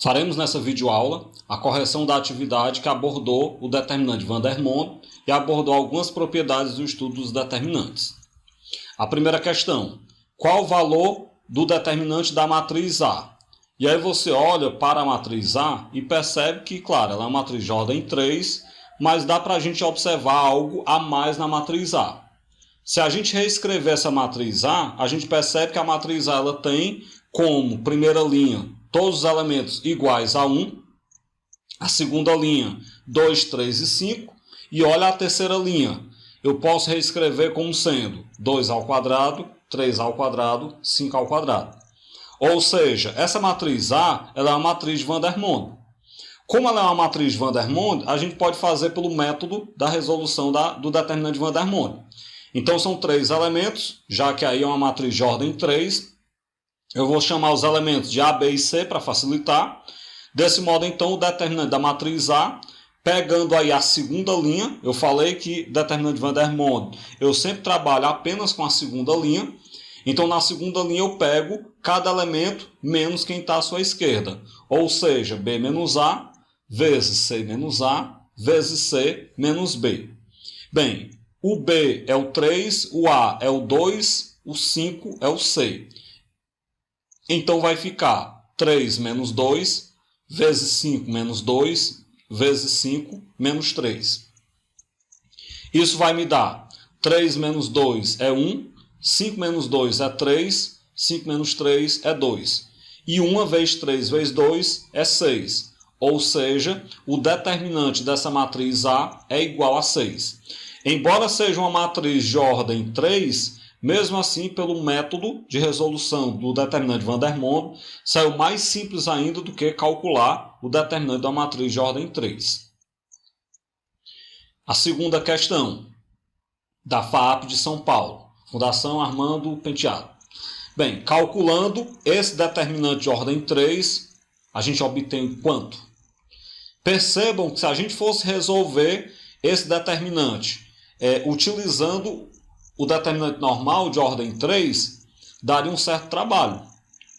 Faremos nessa videoaula a correção da atividade que abordou o determinante van der Monde e abordou algumas propriedades do estudo dos determinantes. A primeira questão: qual o valor do determinante da matriz A? E aí você olha para a matriz A e percebe que, claro, ela é uma matriz de ordem 3, mas dá para a gente observar algo a mais na matriz A. Se a gente reescrever essa matriz A, a gente percebe que a matriz A ela tem como primeira linha todos os elementos iguais a 1, a segunda linha 2, 3 e 5, e olha a terceira linha. Eu posso reescrever como sendo 2 ao quadrado, 3 ao quadrado, 5 ao quadrado. Ou seja, essa matriz A ela é uma matriz de van der Monde. Como ela é uma matriz de van der Monde, a gente pode fazer pelo método da resolução do determinante de van der Monde. Então são 3 elementos, já que aí é uma matriz de ordem 3. Eu vou chamar os elementos de A, B e C para facilitar. Desse modo, então, o determinante da matriz A, pegando aí a segunda linha, eu falei que determinante de van der Monde, eu sempre trabalho apenas com a segunda linha. Então, na segunda linha, eu pego cada elemento menos quem está à sua esquerda. Ou seja, B menos A, vezes C menos A, vezes C menos B. Bem, o B é o 3, o A é o 2, o 5 é o C. Então, vai ficar 3 menos 2, vezes 5 menos 2, vezes 5 menos 3. Isso vai me dar 3 menos 2 é 1, 5 menos 2 é 3, 5 menos 3 é 2. E 1 vezes 3 vezes 2 é 6. Ou seja, o determinante dessa matriz A é igual a 6. Embora seja uma matriz de ordem 3, mesmo assim, pelo método de resolução do determinante de van der Monde, saiu mais simples ainda do que calcular o determinante da matriz de ordem 3. A segunda questão, da FAAP de São Paulo, Fundação Armando Penteado. Bem, calculando esse determinante de ordem 3, a gente obtém quanto? Percebam que se a gente fosse resolver esse determinante utilizando o determinante normal de ordem 3, daria um certo trabalho.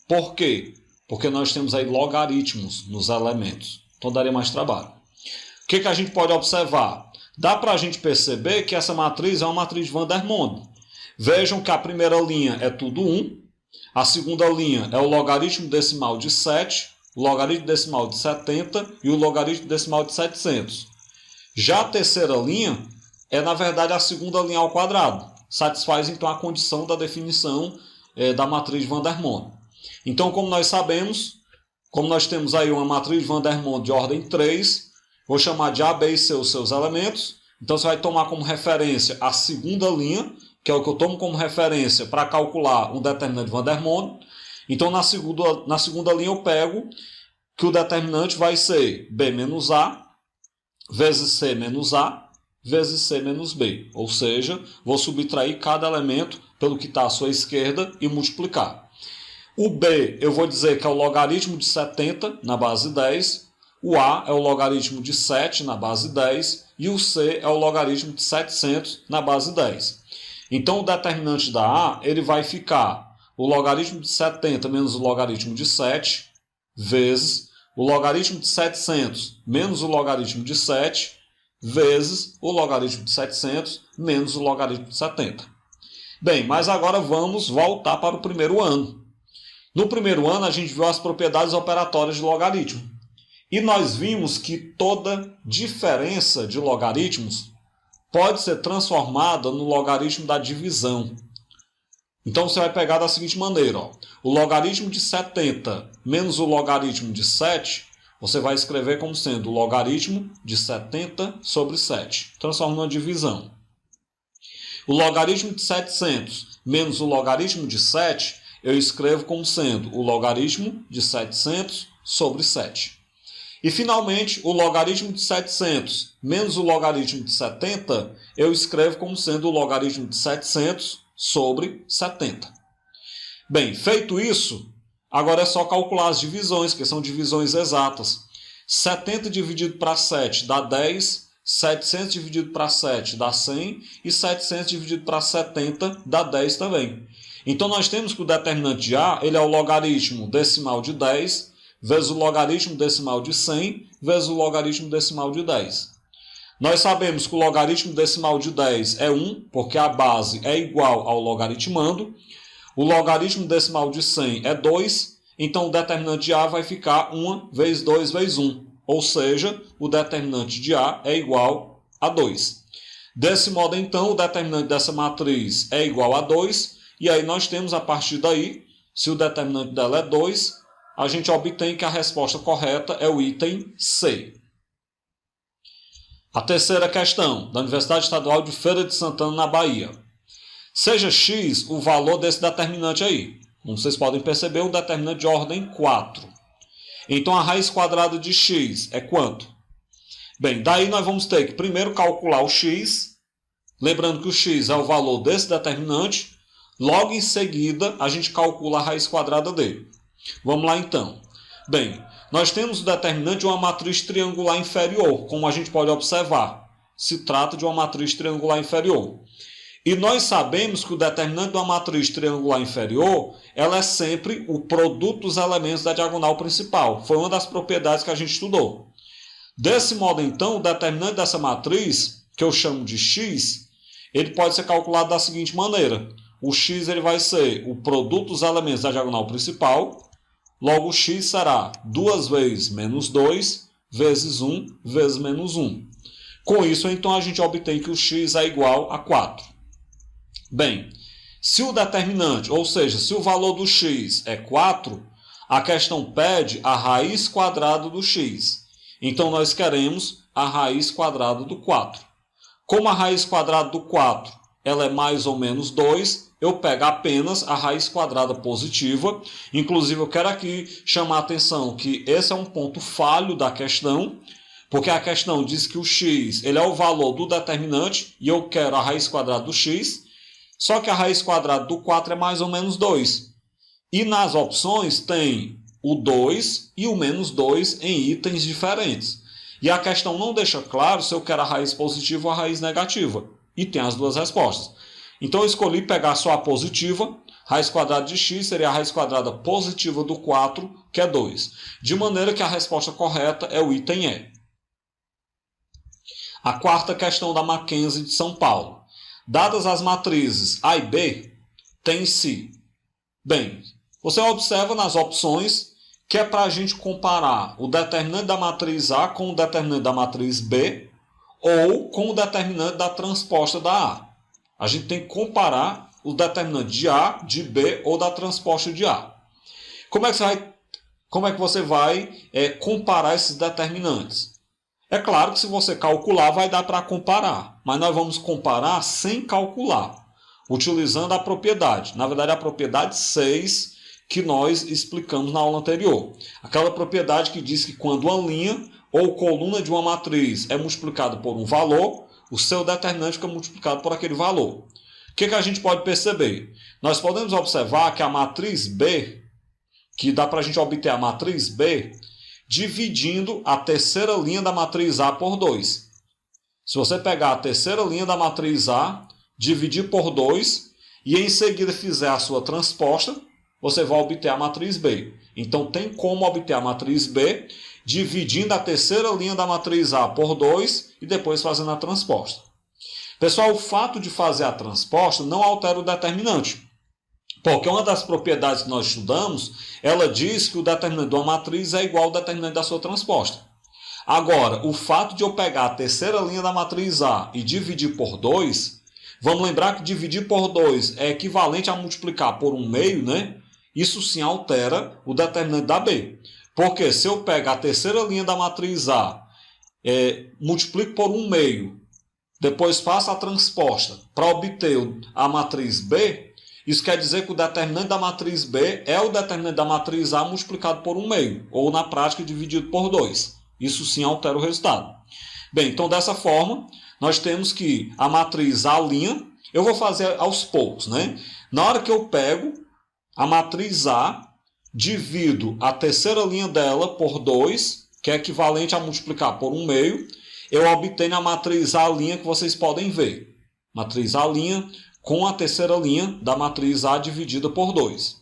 Por quê? Porque nós temos aí logaritmos nos elementos. Então daria mais trabalho. O que a gente pode observar? Dá para a gente perceber que essa matriz é uma matriz de van der Monde. Vejam que a primeira linha é tudo 1. A segunda linha é o logaritmo decimal de 7, o logaritmo decimal de 70 e o logaritmo decimal de 700. Já a terceira linha é, na verdade, a segunda linha ao quadrado. Satisfaz, então, a condição da definição da matriz de van der Monde. Então, como nós sabemos, como nós temos aí uma matriz de van der Monde de ordem 3, vou chamar de A, B e C os seus elementos. Então, você vai tomar como referência a segunda linha, que é o que eu tomo como referência para calcular um determinante de van der Monde. Então, na segunda linha, eu pego que o determinante vai ser B menos A, vezes C menos A, vezes C menos B. Ou seja, vou subtrair cada elemento pelo que está à sua esquerda e multiplicar. O B eu vou dizer que é o logaritmo de 70 na base 10. O A é o logaritmo de 7 na base 10. E o C é o logaritmo de 700 na base 10. Então, o determinante da A ele vai ficar o logaritmo de 70 menos o logaritmo de 7 vezes o logaritmo de 700 menos o logaritmo de 7 vezes o logaritmo de 700 menos o logaritmo de 70. Bem, mas agora vamos voltar para o primeiro ano. No primeiro ano, a gente viu as propriedades operatórias de logaritmo. E nós vimos que toda diferença de logaritmos pode ser transformada no logaritmo da divisão. Então, você vai pegar da seguinte maneira. O logaritmo de 70 menos o logaritmo de 7... você vai escrever como sendo o logaritmo de 70 sobre 7, transformando em divisão. O logaritmo de 700 menos o logaritmo de 7, eu escrevo como sendo o logaritmo de 700 sobre 7. E, finalmente, o logaritmo de 700 menos o logaritmo de 70, eu escrevo como sendo o logaritmo de 700 sobre 70. Bem, feito isso, agora é só calcular as divisões, que são divisões exatas. 70 dividido para 7 dá 10, 700 dividido para 7 dá 100 e 700 dividido para 70 dá 10 também. Então, nós temos que o determinante de A ele é o logaritmo decimal de 10 vezes o logaritmo decimal de 100 vezes o logaritmo decimal de 10. Nós sabemos que o logaritmo decimal de 10 é 1, porque a base é igual ao logaritmando. O logaritmo decimal de 100 é 2, então o determinante de A vai ficar 1 vezes 2 vezes 1. Ou seja, o determinante de A é igual a 2. Desse modo, então, o determinante dessa matriz é igual a 2. E aí nós temos, a partir daí, se o determinante dela é 2, a gente obtém que a resposta correta é o item C. A terceira questão, da Universidade Estadual de Feira de Santana, na Bahia. Seja x o valor desse determinante aí. Como vocês podem perceber, um determinante de ordem 4. Então, a raiz quadrada de x é quanto? Bem, daí nós vamos ter que primeiro calcular o x. Lembrando que o x é o valor desse determinante. Logo em seguida, a gente calcula a raiz quadrada dele. Vamos lá, então. Bem, nós temos o determinante de uma matriz triangular inferior, como a gente pode observar. Se trata de uma matriz triangular inferior. E nós sabemos que o determinante de uma matriz triangular inferior, ela é sempre o produto dos elementos da diagonal principal. Foi uma das propriedades que a gente estudou. Desse modo, então, o determinante dessa matriz, que eu chamo de x, ele pode ser calculado da seguinte maneira. O x ele vai ser o produto dos elementos da diagonal principal. Logo, o x será 2 vezes menos 2 vezes 1 vezes menos 1. Com isso, então, a gente obtém que o x é igual a 4. Bem, se o determinante, ou seja, se o valor do x é 4, a questão pede a raiz quadrada do x. Então, nós queremos a raiz quadrada do 4. Como a raiz quadrada do 4 ela é mais ou menos 2, eu pego apenas a raiz quadrada positiva. Inclusive, eu quero aqui chamar a atenção que esse é um ponto falho da questão, porque a questão diz que o x ele é o valor do determinante e eu quero a raiz quadrada do x, só que a raiz quadrada do 4 é mais ou menos 2. E nas opções tem o 2 e o menos 2 em itens diferentes. E a questão não deixa claro se eu quero a raiz positiva ou a raiz negativa. E tem as duas respostas. Então eu escolhi pegar só a positiva. Raiz quadrada de x seria a raiz quadrada positiva do 4, que é 2. De maneira que a resposta correta é o item E. A quarta questão da Mackenzie de São Paulo. Dadas as matrizes A e B, tem-se. Bem, você observa nas opções que é para a gente comparar o determinante da matriz A com o determinante da matriz B ou com o determinante da transposta da A. A gente tem que comparar o determinante de A, de B ou da transposta de A. Como é que você vai comparar esses determinantes? É claro que se você calcular vai dar para comparar, mas nós vamos comparar sem calcular, utilizando a propriedade. Na verdade, a propriedade 6 que nós explicamos na aula anterior. Aquela propriedade que diz que quando uma linha ou coluna de uma matriz é multiplicada por um valor, o seu determinante fica multiplicado por aquele valor. O que a gente pode perceber? Nós podemos observar que a matriz B, que dá para a gente obter a matriz B, dividindo a terceira linha da matriz A por 2. Se você pegar a terceira linha da matriz A, dividir por 2 e em seguida fizer a sua transposta, você vai obter a matriz B. Então tem como obter a matriz B dividindo a terceira linha da matriz A por 2 e depois fazendo a transposta. Pessoal, o fato de fazer a transposta não altera o determinante. Porque uma das propriedades que nós estudamos, ela diz que o determinante de uma matriz é igual ao determinante da sua transposta. Agora, o fato de eu pegar a terceira linha da matriz A e dividir por 2, vamos lembrar que dividir por 2 é equivalente a multiplicar por 1/2, né? Isso sim altera o determinante da B. Porque se eu pego a terceira linha da matriz A, multiplico por 1/2, depois faço a transposta para obter a matriz B, isso quer dizer que o determinante da matriz B é o determinante da matriz A multiplicado por 1/2, ou na prática dividido por 2. Isso sim altera o resultado. Bem, então dessa forma, nós temos que a matriz A', eu vou fazer aos poucos, né? Na hora que eu pego a matriz A, divido a terceira linha dela por 2, que é equivalente a multiplicar por 1/2, eu obtenho a matriz A' que vocês podem ver. Matriz A' com a terceira linha da matriz A dividida por 2.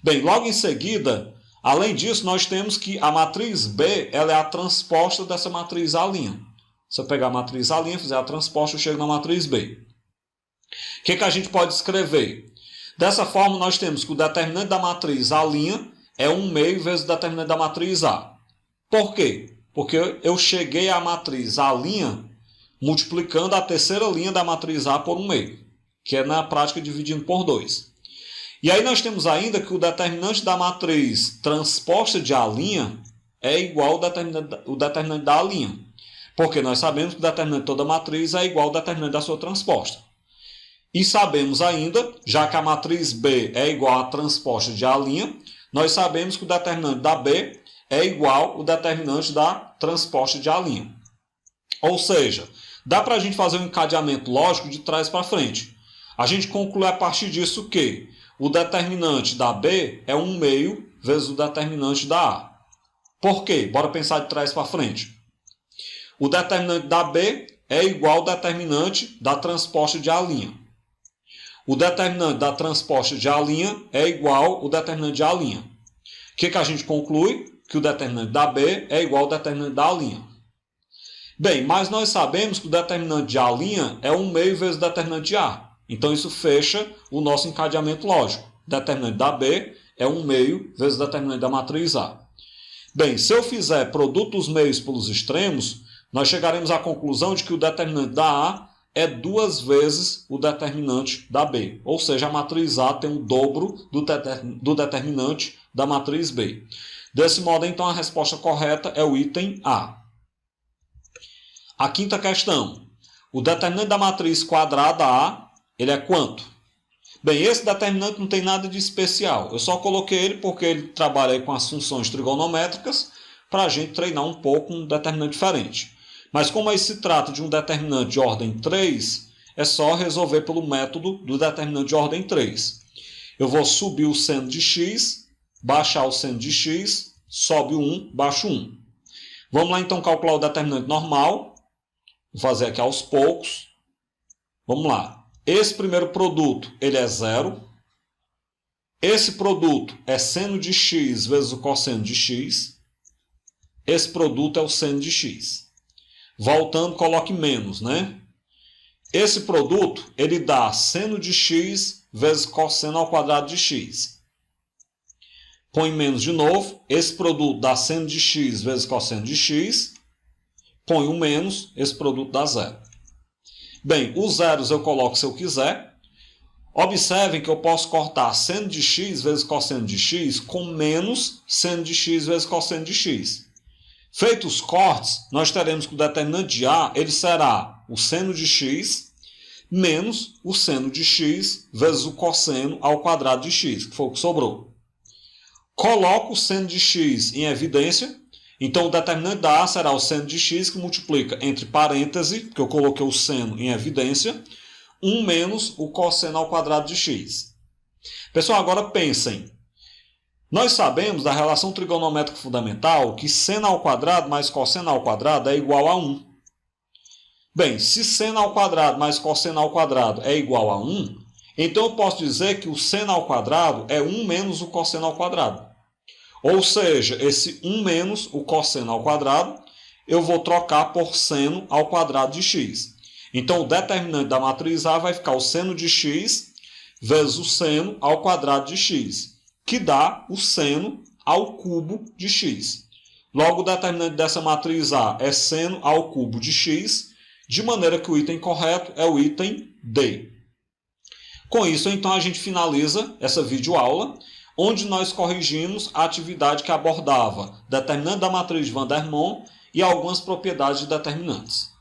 Bem, logo em seguida, Além disso, nós temos que a matriz B ela é a transposta dessa matriz A'. Se eu pegar a matriz A', fizer a transposta, eu chego na matriz B. O que a gente pode escrever? Dessa forma, nós temos que o determinante da matriz A' é 1 meio vezes o determinante da matriz A. Por quê? Porque eu cheguei à matriz A' multiplicando a terceira linha da matriz A por 1 meio, que é na prática dividindo por 2. E aí nós temos ainda que o determinante da matriz transposta de A' é igual ao determinante da A'. Porque nós sabemos que o determinante de toda matriz é igual ao determinante da sua transposta. E sabemos ainda, já que a matriz B é igual à transposta de A', nós sabemos que o determinante da B é igual ao determinante da transposta de A'. Ou seja, dá para a gente fazer um encadeamento lógico de trás para frente. A gente conclui a partir disso que o determinante da B é 1 meio vezes o determinante da A. Por quê? Bora pensar de trás para frente. O determinante da B é igual ao determinante da transposta de A'. O determinante da transposta de A' é igual ao determinante de A'. O que a gente conclui? Que o determinante da B é igual ao determinante da A'. Bem, mas nós sabemos que o determinante de A' é 1 meio vezes o determinante de A. Então, isso fecha o nosso encadeamento lógico. O determinante da B é 1 meio vezes o determinante da matriz A. Bem, se eu fizer produto dos meios pelos extremos, nós chegaremos à conclusão de que o determinante da A é 2 vezes o determinante da B. Ou seja, a matriz A tem o dobro do determinante da matriz B. Desse modo, então, a resposta correta é o item A. A quinta questão. O determinante da matriz quadrada A ele é quanto? Bem, esse determinante não tem nada de especial. Eu só coloquei ele porque ele trabalha com as funções trigonométricas para a gente treinar um pouco um determinante diferente. Mas como aí se trata de um determinante de ordem 3, é só resolver pelo método do determinante de ordem 3. Eu vou subir o seno de x, baixar o seno de x, sobe o 1, baixa o 1. Vamos lá então calcular o determinante normal. Vou fazer aqui aos poucos. Vamos lá. Esse primeiro produto ele é 0. Esse produto é seno de x vezes o cosseno de x. Esse produto é o seno de x. Voltando, coloque menos, né? Esse produto ele dá seno de x vezes cosseno ao quadrado de x. Põe menos de novo. Esse produto dá seno de x vezes cosseno de x. Põe um menos. Esse produto dá 0. Bem, os zeros eu coloco se eu quiser. Observem que eu posso cortar seno de x vezes cosseno de x com menos seno de x vezes cosseno de x. Feitos os cortes, nós teremos que o determinante de A ele será o seno de x menos o seno de x vezes o cosseno ao quadrado de x, que foi o que sobrou. Coloco o seno de x em evidência. Então, o determinante da A será o seno de x que multiplica entre parênteses, porque eu coloquei o seno em evidência, 1 menos o cosseno ao quadrado de x. Pessoal, agora pensem. Nós sabemos da relação trigonométrica fundamental que seno ao quadrado mais cosseno ao quadrado é igual a 1. Bem, se seno ao quadrado mais cosseno ao quadrado é igual a 1, então eu posso dizer que o seno ao quadrado é 1 menos o cosseno ao quadrado. Ou seja, esse 1 menos o cosseno ao quadrado, eu vou trocar por seno ao quadrado de x. Então, o determinante da matriz A vai ficar o seno de x vezes o seno ao quadrado de x, que dá o seno ao cubo de x. Logo, o determinante dessa matriz A é seno ao cubo de x, de maneira que o item correto é o item D. Com isso, então, a gente finaliza essa videoaula, onde nós corrigimos a atividade que abordava determinante da matriz de Van der Monde e algumas propriedades de determinantes.